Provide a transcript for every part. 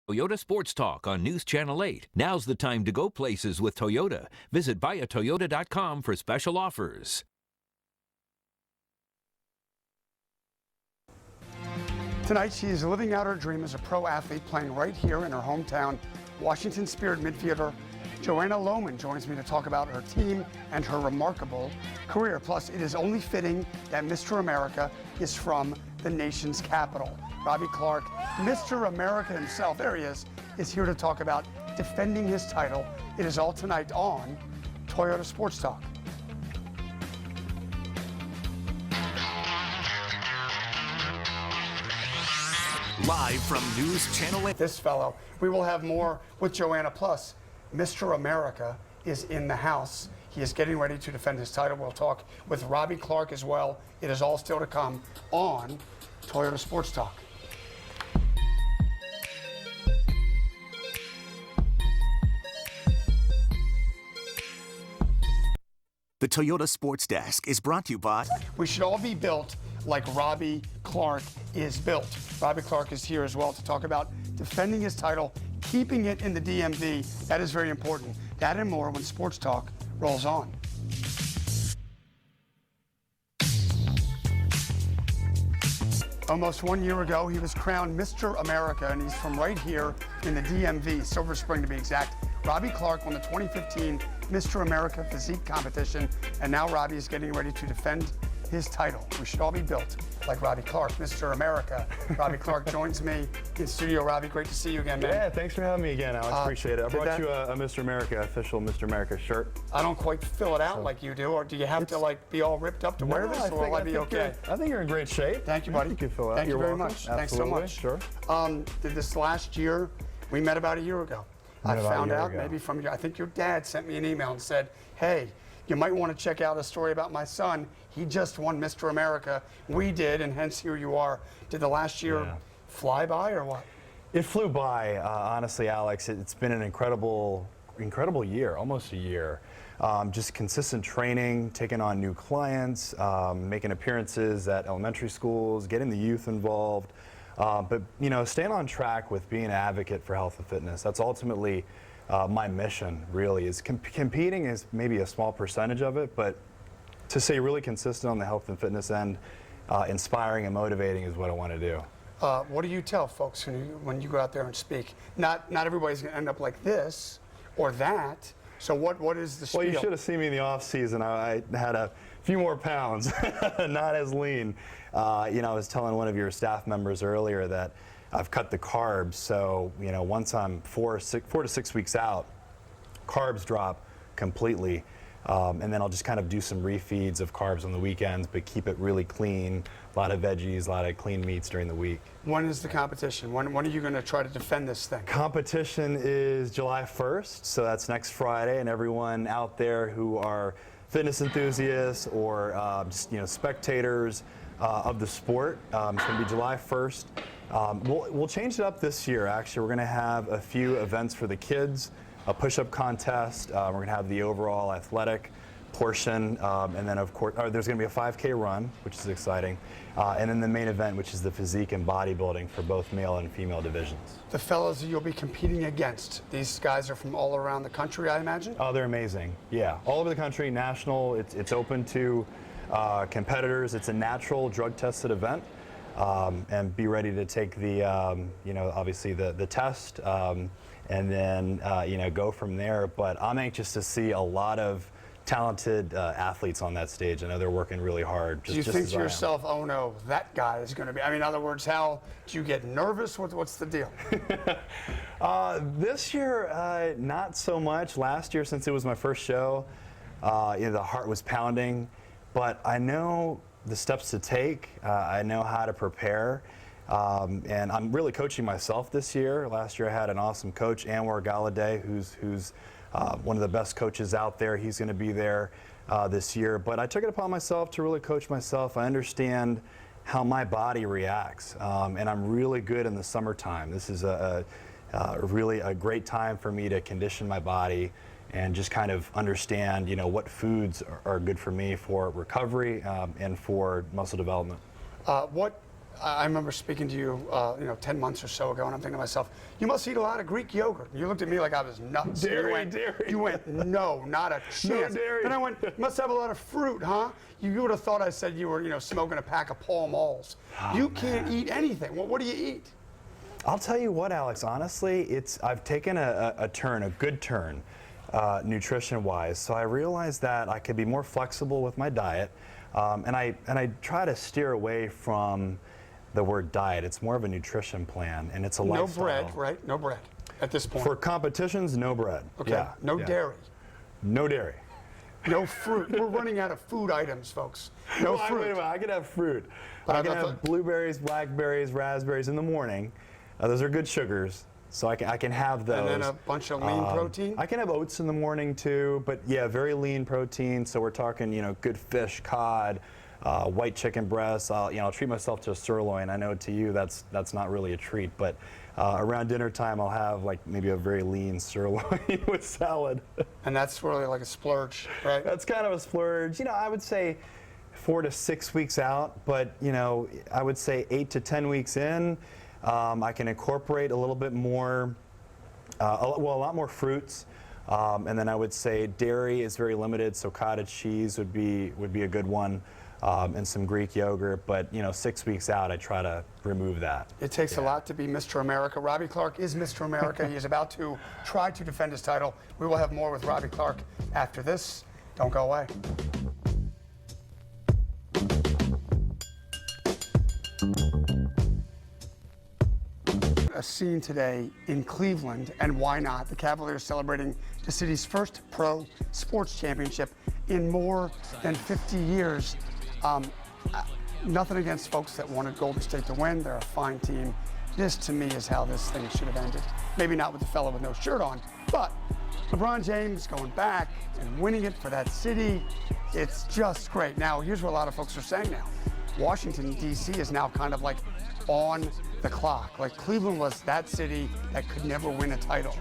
Toyota Sports Talk on News Channel 8. Now's the time to go places with Toyota. Visit buyatoyota.com for special offers. Tonight, she is living out her dream as a pro athlete, playing right here in her hometown. Washington Spirit midfielder Joanna Lohman joins me to talk about her team and her remarkable career. Plus, it is only fitting that Mr. America is from the nation's capital. Robby Clark, Mr. America himself, there he is here to talk about defending his title. It is all tonight on Toyota Sports Talk. Live from News Channel 8. This fellow, we will have more with Joanna. Plus, Mr. America is in the house. He is getting ready to defend his title. We'll talk with Robby Clark as well. It is all still to come on Toyota Sports Talk. The Toyota Sports Desk is brought to you by... We should all be built like Robby Clark is built. Robby Clark is here as well to talk about defending his title, keeping it in the DMV. That is very important. That and more when Sports Talk rolls on. Almost 1 year ago, he was crowned Mr. America, and he's from right here in the DMV, Silver Spring to be exact. Robby Clark won the 2015 Mr. America Physique competition, and now Robby is getting ready to defend his title. We should all be built like Robby Clark, Mr. America. Robby Clark joins me in studio. Robby, great to see you again, man. Yeah, thanks for having me again, Alex. Appreciate it. I brought you a Mr. America, official Mr. America shirt. I don't quite fill it out like you do, or do you have to like be all ripped up to wear this, or will I be okay? I think you're in great shape. Thank you, buddy. You can fill it out. Thank you very welcome. much. Thanks so much. Sure. Did this last year, we met about a year ago. I found out maybe from you, I think your dad sent me an email and said, hey, you might want to check out a story about my son. He just won Mr. America. We did, and hence here you are. Did the last year fly by or what? It flew by, honestly, Alex. It's been an incredible year, almost a year. Just consistent training, taking on new clients, making appearances at elementary schools, getting the youth involved. But, you know, staying on track with being an advocate for health and fitness. That's ultimately my mission, really, is competing is maybe a small percentage of it, but to stay really consistent on the health and fitness end, inspiring and motivating is what I want to do. What do you tell folks when you go out there and speak? Not everybody's going to end up like this or that. So what is the spiel? Well, you should have seen me in the off season. I had a few more pounds, not as lean. You know, I was telling one of your staff members earlier that I've cut the carbs. So, you know, once I'm 4 to 6 weeks out, carbs drop completely. And then I'll just kind of do some refeeds of carbs on the weekends, but keep it really clean. A lot of veggies, a lot of clean meats during the week. When is the competition? When are you going to try to defend this thing? Competition is July 1st, so that's next Friday, and everyone out there who are fitness enthusiasts or just, you know, spectators of the sport, it's going to be July 1st. We'll change it up this year, actually. We're going to have a few events for the kids, a push-up contest. We're going to have the overall athletic portion, and then, of course, there's going to be a 5K run, which is exciting, and then the main event, which is the physique and bodybuilding for both male and female divisions. The fellows you'll be competing against, these guys are from all around the country, I imagine? Oh, they're amazing. Yeah, all over the country, national. It's open to competitors. It's a natural drug-tested event, and be ready to take the, you know, obviously the test, and then, you know, go from there. But I'm anxious to see a lot of talented athletes on that stage. I know they're working really hard. Do you think to yourself, oh no, that guy is going to be, I mean, in other words, how do you get nervous? What's the deal? This year, not so much. Last year, since it was my first show, you know, the heart was pounding. But I know the steps to take. I know how to prepare. And I'm really coaching myself this year. Last year I had an awesome coach, Anwar Galladay, who's one of the best coaches out there. He's going to be there this year. But I took it upon myself to really coach myself. I understand how my body reacts, and I'm really good in the summertime. This is really a great time for me to condition my body and just kind of understand, you know, what foods are good for me for recovery and for muscle development. I remember speaking to you, 10 months or so ago, and I'm thinking to myself, you must eat a lot of Greek yogurt. You looked at me like I was nuts. Dairy. You went, no, not a chance. No dairy. Then I went, you must have a lot of fruit, huh? You would have thought I said you were, smoking a pack of Pall Malls. You can't eat anything. Well, what do you eat? I'll tell you what, Alex, honestly, I've taken a good turn, nutrition-wise. So I realized that I could be more flexible with my diet. And I try to steer away from the word diet. It's more of a nutrition plan, and it's a lifestyle. No bread, right? No bread at this point. For competitions, no bread. Okay. Yeah. No dairy. No dairy. No fruit. We're running out of food items, folks. No Well, fruit. Wait a minute. I can have fruit. But I can have blueberries, blackberries, raspberries in the morning. Those are good sugars, so I can have those. And then a bunch of lean protein? I can have oats in the morning too, but yeah, very lean protein. So we're talking, good fish, cod, white chicken breasts. I'll treat myself to a sirloin. I know to you that's not really a treat, but around dinner time I'll have like maybe a very lean sirloin with salad. And that's really like a splurge, right? That's kind of a splurge. I would say 4 to 6 weeks out, but I would say 8 to 10 weeks in, I can incorporate a little bit more, a lot more fruits. And then I would say dairy is very limited, so cottage cheese would be a good one, and some Greek yogurt. But 6 weeks out, I try to remove that. It takes a lot to be Mr. America. Robby Clark is Mr. America. He is about to try to defend his title. We will have more with Robby Clark after this. Don't go away. A scene today in Cleveland, and why not? The Cavaliers celebrating the city's first pro sports championship in more than 50 years. Nothing against folks that wanted Golden State to win. They're a fine team. This, to me, is how this thing should have ended. Maybe not with the fellow with no shirt on, but LeBron James going back and winning it for that city. It's just great. Now, here's what a lot of folks are saying now. Washington, D.C. is now kind of like on the clock. Like Cleveland was that city that could never win a title.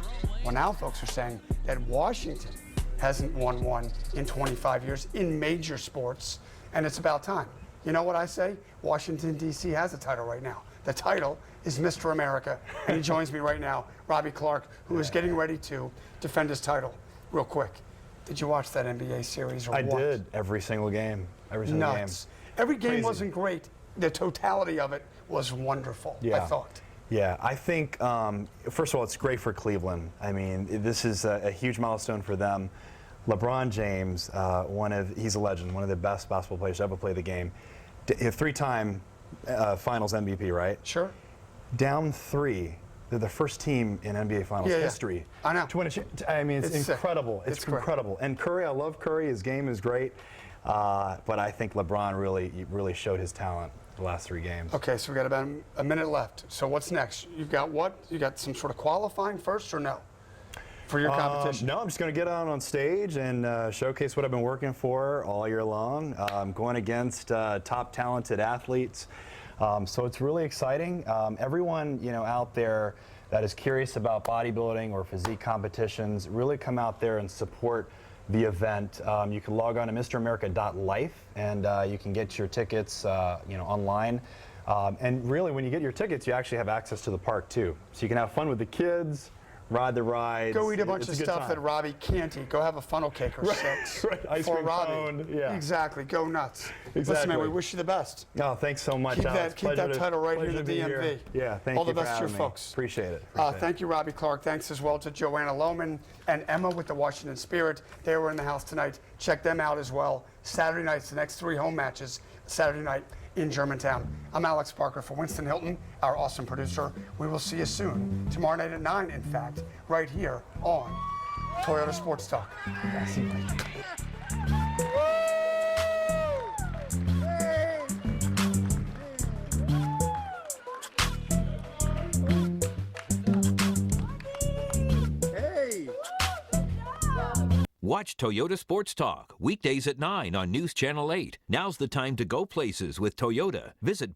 Well, now folks are saying that Washington hasn't won one in 25 years in major sports, and it's about time. You know what I say? Washington, D.C. has a title right now. The title is Mr. America, and he joins me right now, Robby Clark, who is getting ready to defend his title. Real quick, did you watch that NBA series or what? I did. Every single game. Every single game. Every game Crazy. Wasn't great. The totality of it was wonderful, I thought. Yeah, I think, first of all, it's great for Cleveland. I mean, this is a huge milestone for them. LeBron James, he's a legend, one of the best basketball players to ever play the game. A 3-time Finals MVP, right? Sure. Down 3. They're the first team in NBA Finals history. I know. To win I mean, it's incredible. It's incredible. Great. And Curry, I love Curry. His game is great. But I think LeBron really showed his talent the last 3 games. Okay, so we got about a minute left. So what's next? You've got what? You got some sort of qualifying first or no? For your competition? No, I'm just going to get out on stage and showcase what I've been working for all year long. I'm going against top talented athletes. So it's really exciting. Everyone out there that is curious about bodybuilding or physique competitions, really come out there and support the event. You can log on to MrAmerica.life and you can get your tickets online. And really, when you get your tickets, you actually have access to the park too. So you can have fun with the kids, ride the rides. Go eat a bunch of stuff that Robby can't eat. Go have a funnel cake or 6 right. Ice for cream Robby. cone. Yeah. Exactly. Go nuts. Exactly. Listen, man, we wish you the best. Oh, thanks so much, Alex. Keep that title right here in the DMV. Here. Yeah, thank you. All you the best for to your having folks. Me. Appreciate it. Thank you, Robby Clark. Thanks as well to Joanna Lohman and Emma with the Washington Spirit. They were in the house tonight. Check them out as well. Saturday night's the next 3 home matches. Saturday night in Germantown. I'm Alex Parker for Winston Hilton, our awesome producer. We will see you soon. Tomorrow night at 9, in fact, right here on Toyota Sports Talk. See you later. Watch Toyota Sports Talk weekdays at 9 on News Channel 8. Now's the time to go places with Toyota. Visit